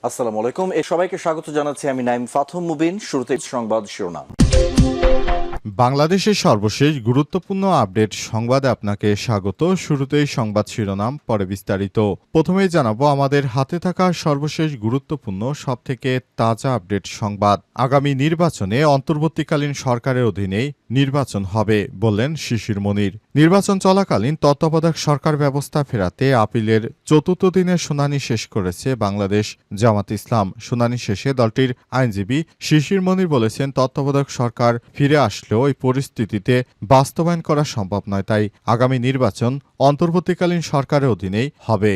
আসসালামু আলাইকুম। সবাইকে স্বাগত জানাচ্ছি আমি নাইম ফাথম মুবিন। শুরুতে সংবাদ শিরোনাম। বাংলাদেশের সর্বশেষ গুরুত্বপূর্ণ আপডেট সংবাদে আপনাকে স্বাগত। শুরুতেই সংবাদ শিরোনাম, পরে বিস্তারিত। প্রথমেই জানাবো আমাদের হাতে থাকা সর্বশেষ গুরুত্বপূর্ণ সবথেকে তাজা আপডেট সংবাদ। আগামী নির্বাচনে অন্তর্বর্তীকালীন সরকারের অধীনেই নির্বাচন হবে বললেন শিশির মনির। নির্বাচন চলাকালীন তত্ত্বাবধায়ক সরকার ব্যবস্থা ফেরাতে আপিলের চতুর্থ দিনের শুনানি শেষ করেছে বাংলাদেশ জামাত ইসলাম। শুনানি শেষে দলটির আইনজীবী শিশির মনির বলেছেন, তত্ত্বাবধায়ক সরকার ফিরে আসলেও এই পরিস্থিতিতে বাস্তবায়ন করা সম্ভব নয়, তাই আগামী নির্বাচন অন্তর্বর্তীকালীন সরকারের অধীনেই হবে।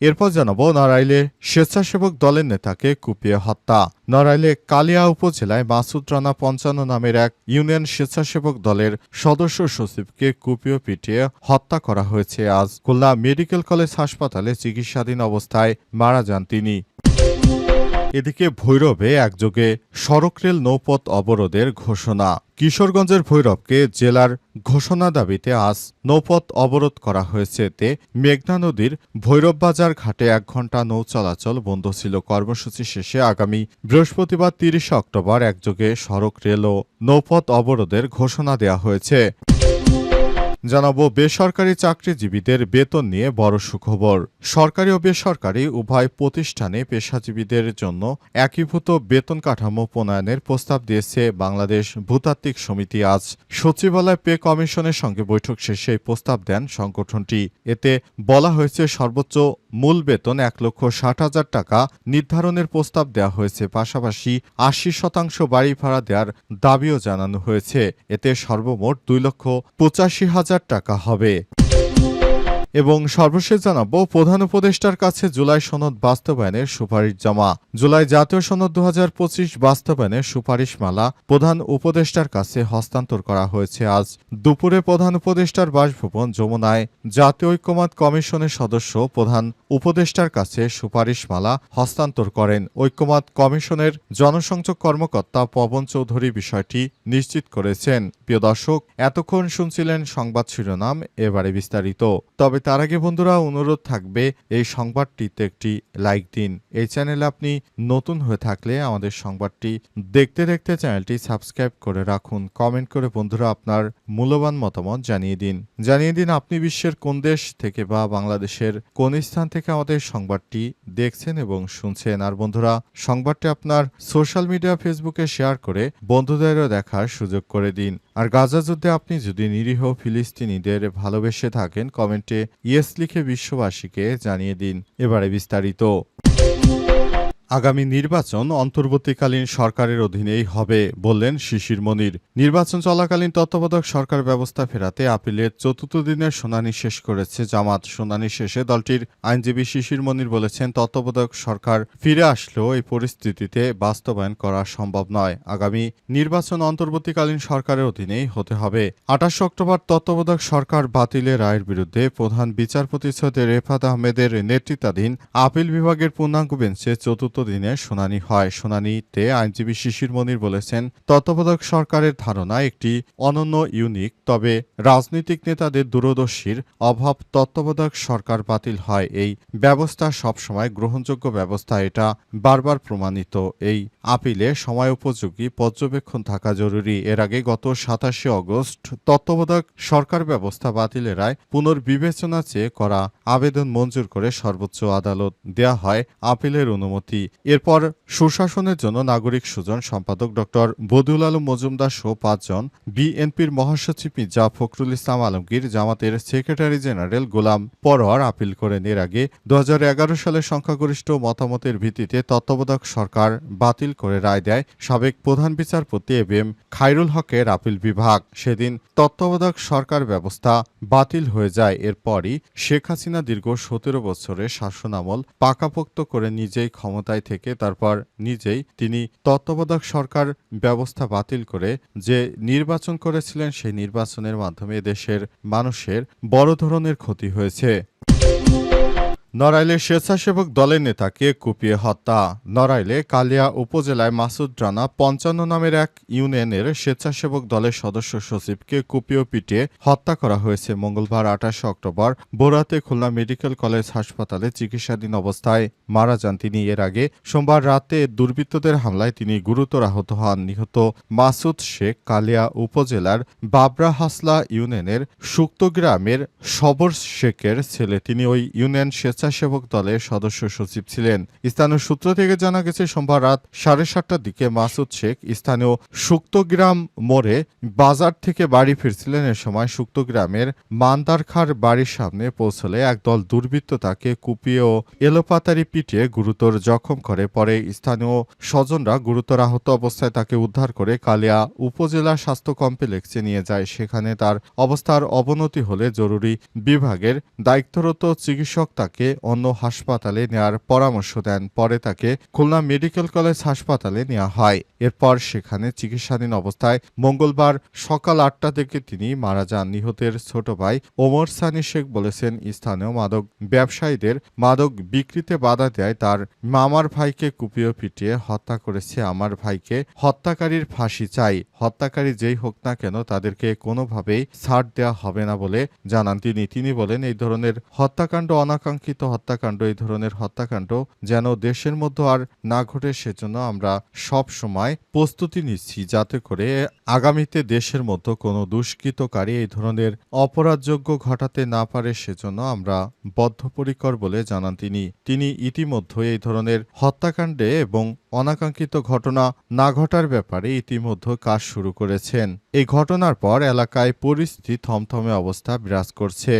এরপর জানাবো নড়াইলে স্বেচ্ছাসেবক দলের নেতাকে কুপিয়ে হত্যা। নড়াইলে কালিয়া উপজেলায় মাসুদ রানা ৫৫ নামের এক ইউনিয়ন স্বেচ্ছাসেবক দলের সদস্য সচিবকে কুপিয়ে পিটিয়ে হত্যা করা হয়েছে আজ। খুলনা মেডিকেল কলেজ হাসপাতালে চিকিৎসাধীন অবস্থায় মারা যান তিনি। এদিকে ভৈরবে একযোগে সড়ক রেল নৌপথ অবরোধের ঘোষণা। কিশোরগঞ্জের ভৈরবকে জেলার ঘোষণা দাবিতে আজ নৌপথ অবরোধ করা হয়েছে। এতে মেঘনা নদীর ভৈরব বাজার ঘাটে ১ ঘণ্টা নৌ চলাচল বন্ধ ছিল। কর্মসূচি শেষে আগামী বৃহস্পতিবার ৩০ অক্টোবর একযোগে সড়ক রেল ও নৌপথ অবরোধের ঘোষণা দেওয়া হয়েছে। জানাবো বেসরকারি চাকরিজীবীদের বেতন নিয়ে বড় সুখবর। সরকারি ও বেসরকারি উভয় প্রতিষ্ঠানে পেশাজীবীদের জন্য একীভূত বেতন কাঠামো প্রণয়নের প্রস্তাব দিয়েছে বাংলাদেশ ভূতাত্ত্বিক সমিতি। আজ সচিবালয় পে কমিশনের সঙ্গে বৈঠক শেষে এই প্রস্তাব দেন সংগঠনটি। এতে বলা হয়েছে, সর্বোচ্চ মূল বেতন ১,৬০,০০০ টাকা নির্ধারণের প্রস্তাব দেওয়া হয়েছে। পাশাপাশি ৮০% বাড়ি ভাড়া দেওয়ার দাবিও জানানো হয়েছে। এতে সর্বমোট ২,৮৫,০০০ টাকা হবে। এবং সর্বশেষ জানাবো প্রধান উপদেষ্টার কাছে জুলাই সনদ বাস্তবায়নের সুপারিশ জমা। জুলাই জাতীয় সনদ ২০২৫ বাস্তবায়নের সুপারিশমালা প্রধান উপদেষ্টার কাছে হস্তান্তর করা হয়েছে। আজ দুপুরে প্রধান উপদেষ্টার বাসভবন যমুনায় জাতীয় ঐক্যমত্য কমিশনের সদস্য প্রধান উপদেষ্টার কাছে সুপারিশমালা হস্তান্তর করেন। ঐক্যমত্য কমিশনের জনসংযোগ কর্মকর্তা পবন চৌধুরী বিষয়টি নিশ্চিত করেছেন। প্রিয় দর্শক, এতক্ষণ শুনছিলেন সংবাদ শিরোনাম, এবারে বিস্তারিত। তবে তার আগে বন্ধুরা অনুরোধ থাকবে, এই সংবাদটিতে একটি লাইক দিন। এই চ্যানেলে আপনি নতুন হয়ে থাকলে আমাদের সংবাদটি দেখতে দেখতে চ্যানেলটি সাবস্ক্রাইব করে রাখুন। কমেন্ট করে বন্ধুরা আপনার মূল্যবান মতামত জানিয়ে দিন আপনি বিশ্বের কোন দেশ থেকে বা বাংলাদেশের কোন স্থান থেকে আমাদের সংবাদটি দেখছেন এবং শুনছেন। আর বন্ধুরা, সংবাদটি আপনার সোশ্যাল মিডিয়া ফেসবুকে শেয়ার করে বন্ধুদেরও দেখার সুযোগ করে দিন। আর গাজা যুদ্ধে আপনি যদি নিরীহ ফিলিস্তিনিদের ভালোবেসে থাকেন, কমেন্টে ইয়েস লিখে বিশ্ববাসীকে জানিয়ে দিন। এবারে বিস্তারিত। আগামী নির্বাচন অন্তর্বর্তীকালীন সরকারের অধীনেই হবে বললেন শিশির মনির। নির্বাচন চলাকালীন তত্ত্বাবধায়ক সরকার ব্যবস্থা ফেরাতে আপিলের চতুর্থ দিনের শুনানি শেষ করেছে জামাত। শুনানি শেষে দলটির আইনজীবী শিশির মনির বলেছেন, তত্ত্বাবধায়ক সরকার ফিরে আসলেও এই পরিস্থিতিতে বাস্তবায়ন করা সম্ভব নয়। আগামী নির্বাচন অন্তর্বর্তীকালীন সরকারের অধীনেই হতে হবে। ২৮ অক্টোবর তত্ত্বাবধায়ক সরকার বাতিলের রায়ের বিরুদ্ধে প্রধান বিচারপতি সৈয়দ রেফাত আহমেদের নেতৃত্বাধীন আপিল বিভাগের পূর্ণাঙ্গ বেঞ্চে চতুর্থ দিনে শুনানি হয়। শুনানিতে আইনজীবী শিশির মনির বলেছেন, তত্ত্বাবধায়ক সরকারের ধারণা একটি অনন্য ইউনিক, তবে রাজনৈতিক নেতাদের দূরদর্শীর অভাব তত্ত্বাবধায়ক সরকার বাতিল হয়। এই ব্যবস্থা সবসময় গ্রহণযোগ্য ব্যবস্থা, এটা বারবার প্রমাণিত। এই আপিলে সময় উপযোগী পর্যবেক্ষণ থাকা জরুরি। এর আগে গত ২৭ অগস্ট তত্ত্বাবধায়ক সরকার ব্যবস্থা বাতিলের রায় পুনর্বিবেচনা চেয়ে করা আবেদন মঞ্জুর করে সর্বোচ্চ আদালত দেয়া হয় আপিলের অনুমতি। এরপর সুশাসনের জন্য নাগরিক সুজন সম্পাদক ড বদিউল আলম মজুমদার সহ ৫ জন, বিএনপির মহাসচিব মির্জা ফখরুল ইসলাম আলমগীর, জামাতের সেক্রেটারি জেনারেল গোলাম পরোয়ার আপিল করেন। এর আগে ২০১১ সালে সংখ্যাগরিষ্ঠ মতামতের ভিত্তিতে তত্ত্বাবধায়ক সরকার বাতিল করে রায় দেয় সাবেক প্রধান বিচারপতি এম খায়রুল হকের আপিল বিভাগ। সেদিন তত্ত্বাবধায়ক সরকার ব্যবস্থা বাতিল হয়ে যায়। এরপরই শেখ হাসিনা দীর্ঘ ১৭ বছরের শাসনামল পাকাপোক্ত করে নিজেই ক্ষমতায় থেকে তারপর নিজেই তিনি তত্ত্বাবধায়ক সরকার ব্যবস্থা বাতিল করে যে নির্বাচন করেছিলেন, সেই নির্বাচনের মাধ্যমে দেশের মানুষের বড় ধরনের ক্ষতি হয়েছে। নড়াইলে স্বেচ্ছাসেবক দলের নেতাকে কুপিয়ে হত্যা। নড়াইলে কালিয়া উপজেলায় মাসুদ রানা ৫৫ নামের এক ইউনিয়নের স্বেচ্ছাসেবক দলের সদস্য সচিবকে কুপিয়ে পিটিয়ে হত্যা করা হয়েছে মঙ্গলবার ২৮ অক্টোবর ভোররাতে খুলনা মেডিকেল কলেজ হাসপাতালে চিকিৎসাধীন অবস্থায় মারা যান তিনি। এর আগে সোমবার রাতে দুর্বৃত্তদের হামলায় তিনি গুরুতর আহত হন। নিহত মাসুদ শেখ কালিয়া উপজেলার বাবরা হাসলা ইউনিয়নের সুক্ত গ্রামের সবর শেখের ছেলে। তিনি ওই ইউনিয়ন স্বেচ্ছাসেবক দলের সদস্য সচিব ছিলেন। স্থানীয় সূত্র থেকে জানা গেছে সোমবার রাত ৭:৩০টার দিকে মাসুদ শেখ স্থানীয় সুক্তগ্রাম মোড়ে বাজার থেকে বাড়ি ফিরছিলেন। এ সময় সুক্তগ্রামের মান্দারখার বাড়ির সামনে পৌঁছলে একদল দুর্বৃত্ত তাকে কুপিয়ে ও এলোপাতাড়ি পিটিয়ে গুরুতর জখম করে। পরে স্থানীয় স্বজনরা গুরুতর আহত অবস্থায় তাকে উদ্ধার করে কালিয়া উপজেলা স্বাস্থ্য কমপ্লেক্সে নিয়ে যায়। সেখানে তার অবস্থার অবনতি হলে জরুরি বিভাগের দায়িত্বরত চিকিৎসক তাকে অন্য হাসপাতালে নেওয়ার পরামর্শ দেন। পরে তাকে খুলনা মেডিকেল কলেজ হাসপাতালে নেওয়া হয়। এরপর সেখানে চিকিৎসাধীন অবস্থায় মঙ্গলবার সকাল ৮টা থেকে তিনি মারা যান। নিহতের ছোট ভাই ওমর সানি শেখ বলেছেন, স্থানীয় মাদক ব্যবসায়ীদের মাদক বিক্রিতে বাধা দেয় তার মামার ভাইকে কুপিয়ে পিটিয়ে হত্যা করেছে। আমার ভাইকে হত্যাকারীর ফাঁসি চাই। হত্যাকারী যেই হোক না কেন তাদেরকে কোনোভাবেই ছাড় দেওয়া হবে না বলে জানান তিনি বলেন, এই ধরনের হত্যাকাণ্ড অনাকাঙ্ক্ষিত হত্যাকাণ্ড, এই ধরনের হত্যাকাণ্ড যেন দেশের মধ্যে আর না ঘটে সেজন্য আমরা সব সময় প্রস্তুতি নিচ্ছি যাতে করে আগামীতে দেশের মধ্যে কোনো দুষ্কৃতকারী এই ধরনের অপরাধযোগ্য ঘটাতে না পারে সেজন্য আমরা বদ্ধপরিকর বলে জানান তিনি ইতিমধ্যে এই ধরনের হত্যাকাণ্ডে এবং অনাকাঙ্ক্ষিত ঘটনা না ঘটার ব্যাপারে ইতিমধ্যে কাজ শুরু করেছেন। এই ঘটনার পর এলাকায় পরিস্থিতি থমথমে অবস্থা বিরাজ করছে।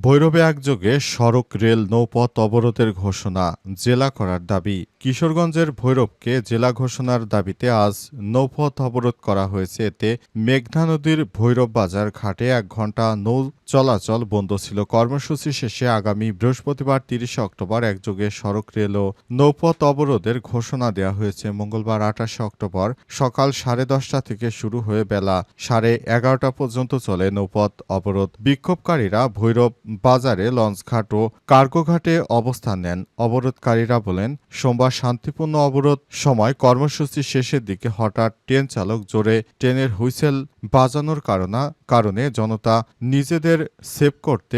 ভৈরবে একযোগে সড়ক রেল নৌপথ অবরোধের ঘোষণা, জেলা করার দাবি। কিশোরগঞ্জের ভৈরবকে জেলা ঘোষণার দাবিতে আজ নৌপথ অবরোধ করা হয়েছে। এতে মেঘনা নদীর ভৈরব বাজার ঘাটে ১ ঘণ্টা নৌ চলাচল বন্ধ ছিল। কর্মসূচি শেষে আগামী বৃহস্পতিবার ৩০ অক্টোবর একযোগে সড়ক রেল ও নৌপথ অবরোধের ঘোষণা দেওয়া হয়েছে। মঙ্গলবার ২৮ অক্টোবর সকাল ১০:৩০ থেকে শুরু হয়ে বেলা ১১:৩০ পর্যন্ত চলে নৌপথ অবরোধ। বিক্ষোভকারীরা ভৈরব বাজারে লঞ্চঘাট ও কার্গোঘাটে অবস্থান নেন। অবরোধকারীরা বলেন, সোমবার শান্তিপূর্ণ অবরোধ সময় কর্মসূচি শেষের দিকে হঠাৎ ট্রেন চালক জোরে ট্রেনের হুইসেল বাজানোর কারণে জনতা নিজেদের সেভ করতে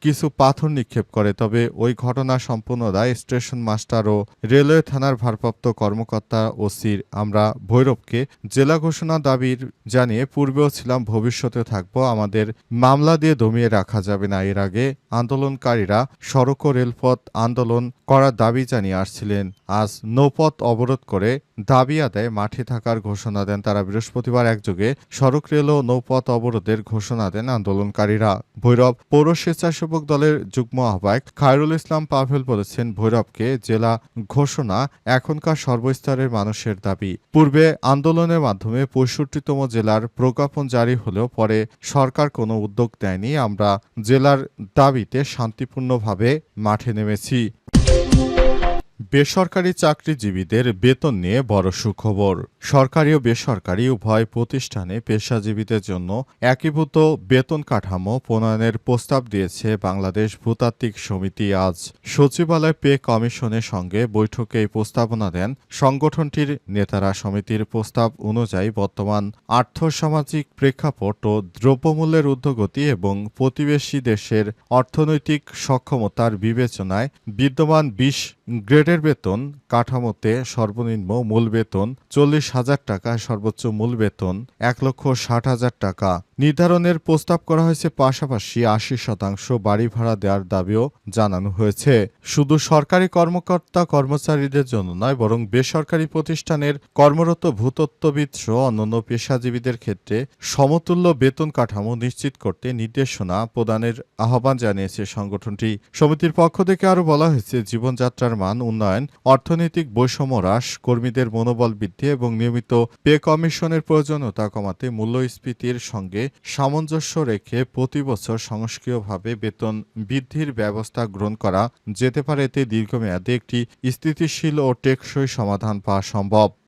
কিছু পাথর নিক্ষেপ করে। তবে ওই ঘটনা সম্পূর্ণ দায় স্টেশন মাস্টার ও রেলওয়ে থানার ভারপ্রাপ্ত কর্মকর্তা ওসির। আমরা ভৈরবকে জেলা ঘোষণা দাবির জানিয়ে পূর্বেও ছিলাম, ভবিষ্যতে থাকবো। আমাদের মামলা দিয়ে দমিয়ে রাখা যাবে না। এর আগে আন্দোলনকারীরা সড়ক ও রেলপথ আন্দোলন করার দাবি জানিয়ে আসছিলেন। আজ নৌপথ অবরোধ করে দাবি আদায়ে মাঠে থাকার ঘোষণা দেন তারা। বৃহস্পতিবার একযোগে সড়ক রেল ও নৌপথ অবরোধের ঘোষণা দেন আন্দোলনকারীরা। ভৈরব পৌর স্বেচ্ছাসেবক দলের যুগ্ম আহ্বায়ক খায়রুল ইসলাম পাভেল বলেছেন, ভৈরবকে জেলা ঘোষণা এখনকার সর্বস্তরের মানুষের দাবি। পূর্বে আন্দোলনের মাধ্যমে ৬৫তম জেলার প্রজ্ঞাপন জারি হলেও পরে সরকার কোনো উদ্যোগ নেয়নি। আমরা জেলার দাবিতে শান্তিপূর্ণভাবে মাঠে নেমেছি। বেসরকারি চাকরিজীবীদের বেতন নিয়ে বড় সুখবর। সরকারি ও বেসরকারি উভয় প্রতিষ্ঠানে পেশাজীবীদের জন্য একীভূত বেতন কাঠামো প্রণয়নের প্রস্তাব দিয়েছে বাংলাদেশ ভূতাত্ত্বিক সমিতি। আজ সচিবালয় পে কমিশনের সঙ্গে বৈঠকে এই প্রস্তাবনা দেন সংগঠনটির নেতারা। সমিতির প্রস্তাব অনুযায়ী বর্তমান আর্থসামাজিক প্রেক্ষাপট ও দ্রব্যমূল্যের ঊর্ধ্বগতি এবং প্রতিবেশী দেশের অর্থনৈতিক সক্ষমতার বিবেচনায় বিদ্যমান ২০ গ্রেডের বেতন কাঠামোতে সর্বনিম্ন মূল বেতন ৪০,০০০ টাকা, সর্বোচ্চ মূল বেতন ১,৬০,০০০ টাকা নির্ধারণের প্রস্তাব করা হয়েছে। পাশাপাশি ৮০% বাড়ি ভাড়া দেওয়ার দাবিও জানানো হয়েছে। শুধু সরকারি কর্মচারীদের জন্য নয়, বরং বেসরকারি প্রতিষ্ঠানের কর্মরত ভূতত্ত্ববিদ সহ অন্যান্য পেশাজীবীদের ক্ষেত্রে সমতুল্য বেতন কাঠামো নিশ্চিত করতে নির্দেশনা প্রদানের আহ্বান জানিয়েছে সংগঠনটি। সমিতির পক্ষ থেকে আরও বলা হয়েছে, জীবনযাত্রার মান উন্নয়ন, অর্থনৈতিক বৈষম্য হ্রাস, কর্মীদের মনোবল বৃদ্ধি এবং নিয়মিত পে কমিশনের প্রয়োজনীয়তা কমাতে মূল্যস্ফীতির সঙ্গে সামঞ্জস্য রেখে প্রতি বছর সংস্ক্রিয়ভাবে বেতন বৃদ্ধির ব্যবস্থা গ্রহণ করা যেতে পারে। এতে দীর্ঘমেয়াদে একটি স্থিতিশীল ও টেকসই সমাধান পাওয়া সম্ভব।